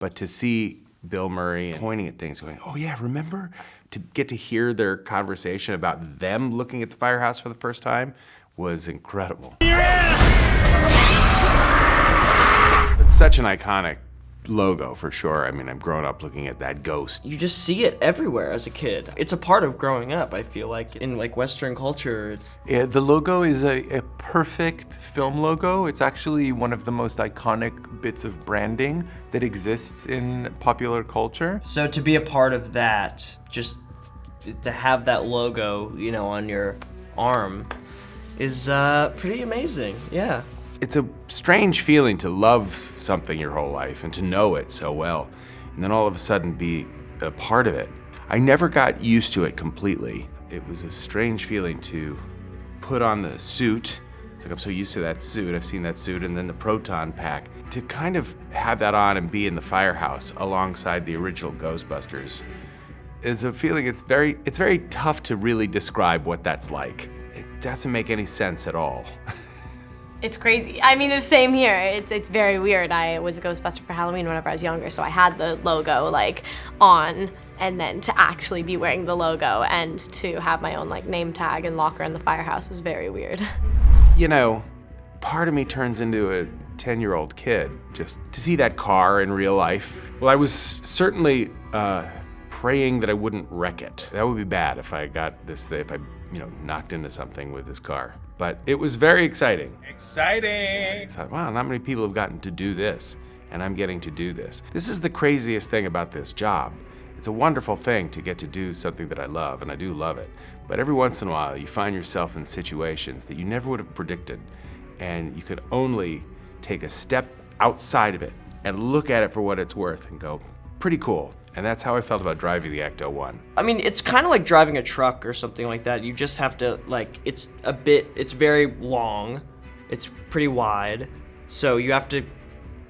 But to see Bill Murray pointing at things going, oh yeah, remember? To get to hear their conversation about them looking at the firehouse for the first time was incredible. It's such an iconic logo for sure. I mean, I've grown up looking at that ghost. You just see it everywhere as a kid. It's a part of growing up, I feel like, in like Western culture. Yeah, the logo is a perfect film logo. It's actually one of the most iconic bits of branding that exists in popular culture. So to be a part of that, just to have that logo, you know, on your arm is pretty amazing, yeah. It's a strange feeling to love something your whole life and to know it so well, and then all of a sudden be a part of it. I never got used to it completely. It was a strange feeling to put on the suit. It's like I'm so used to that suit, I've seen that suit, and then the proton pack. To kind of have that on and be in the firehouse alongside the original Ghostbusters is a feeling it's very tough to really describe what that's like. It doesn't make any sense at all. It's crazy. I mean, the same here. It's very weird. I was a Ghostbuster for Halloween whenever I was younger, so I had the logo like on, and then to actually be wearing the logo and to have my own like name tag and locker in the firehouse is very weird. You know, part of me turns into a 10-year-old kid just to see that car in real life. Well, I was certainly praying that I wouldn't wreck it. That would be bad if I got this thing, if I, knocked into something with this car. But it was very exciting. Exciting! I thought, wow, not many people have gotten to do this, and I'm getting to do this. This is the craziest thing about this job. It's a wonderful thing to get to do something that I love, and I do love it. But every once in a while, you find yourself in situations that you never would have predicted, and you could only take a step outside of it and look at it for what it's worth and go, pretty cool. And that's how I felt about driving the Ecto-1. I mean, it's kind of like driving a truck or something like that. You just have to, it's very long, it's pretty wide, so you have to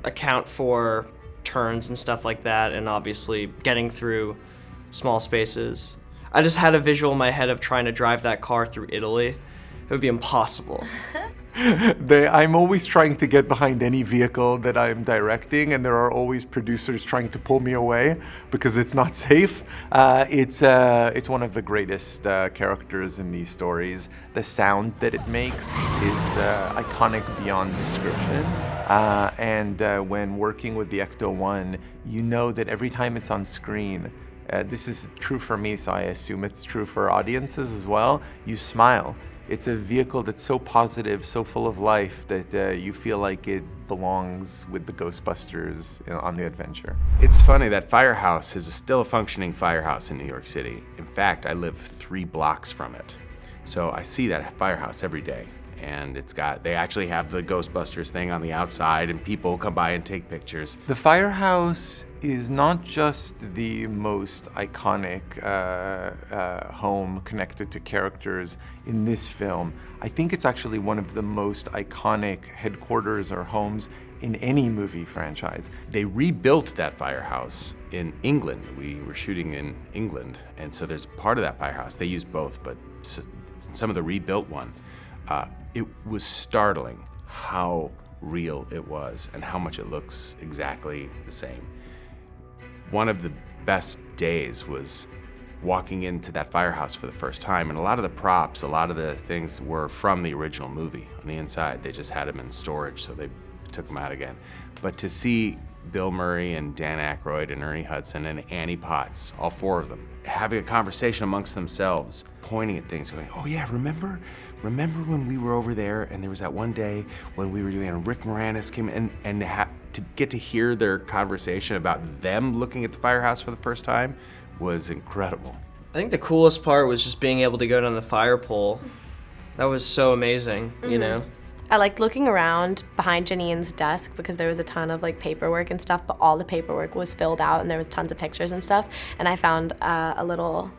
account for turns and stuff like that, and obviously getting through small spaces. I just had a visual in my head of trying to drive that car through Italy. It would be impossible. I'm always trying to get behind any vehicle that I'm directing, and there are always producers trying to pull me away because it's not safe. It's one of the greatest characters in these stories. The sound that it makes is iconic beyond description. And when working with the Ecto-1, you know that every time it's on screen, this is true for me, so I assume it's true for audiences as well, you smile. It's a vehicle that's so positive, so full of life that you feel like it belongs with the Ghostbusters on the adventure. It's funny, that firehouse is still a functioning firehouse in New York City. In fact, I live 3 blocks from it. So I see that firehouse every day. And they actually have the Ghostbusters thing on the outside, and people come by and take pictures. The firehouse is not just the most iconic home connected to characters in this film. I think it's actually one of the most iconic headquarters or homes in any movie franchise. They rebuilt that firehouse in England. We were shooting in England, and so there's part of that firehouse. They used both, but some of the rebuilt one, it was startling how real it was and how much it looks exactly the same. One of the best days was walking into that firehouse for the first time, and a lot of the props, a lot of the things were from the original movie on the inside. They just had them in storage, so they took them out again. But to see Bill Murray and Dan Aykroyd and Ernie Hudson and Annie Potts, all 4 of them, having a conversation amongst themselves, pointing at things, going, oh yeah, remember when we were over there and there was that one day when we were doing it and Rick Moranis came in, and to get to hear their conversation about them looking at the firehouse for the first time was incredible. I think the coolest part was just being able to go down the fire pole. That was so amazing, you know? I liked looking around behind Janine's desk because there was a ton of paperwork and stuff, but all the paperwork was filled out and there was tons of pictures and stuff. And I found a little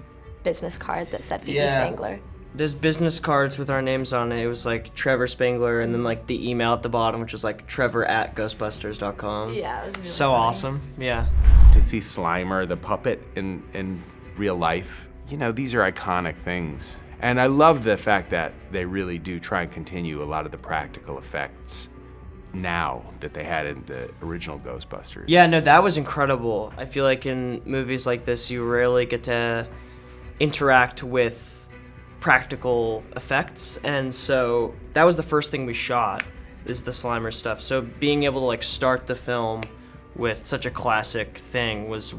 business card that said Phoebe Spangler. There's business cards with our names on it. It was Trevor Spangler, and then the email at the bottom, which was trevor@ghostbusters.com. Yeah, it was really so funny. Awesome. Yeah. To see Slimer, the puppet, in real life, these are iconic things. And I love the fact that they really do try and continue a lot of the practical effects now that they had in the original Ghostbusters. Yeah, no, that was incredible. I feel like in movies like this, you rarely get to interact with practical effects, and so that was the first thing we shot, is the Slimer stuff. So being able to like start the film with such a classic thing was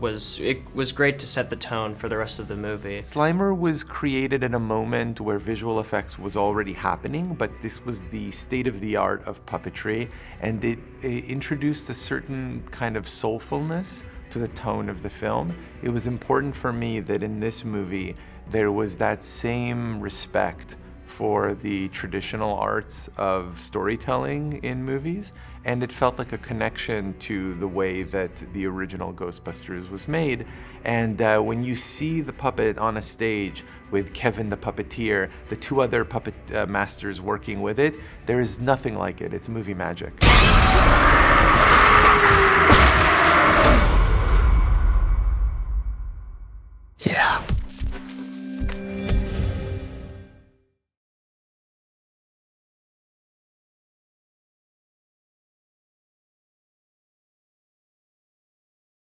great to set the tone for the rest of the movie. Slimer was created in a moment where visual effects was already happening, but this was the state of the art of puppetry, and it introduced a certain kind of soulfulness to the tone of the film. It was important for me that in this movie there was that same respect for the traditional arts of storytelling in movies, and it felt like a connection to the way that the original Ghostbusters was made. And when you see the puppet on a stage with Kevin the puppeteer, the two other puppet masters working with it, there is nothing like it. It's movie magic.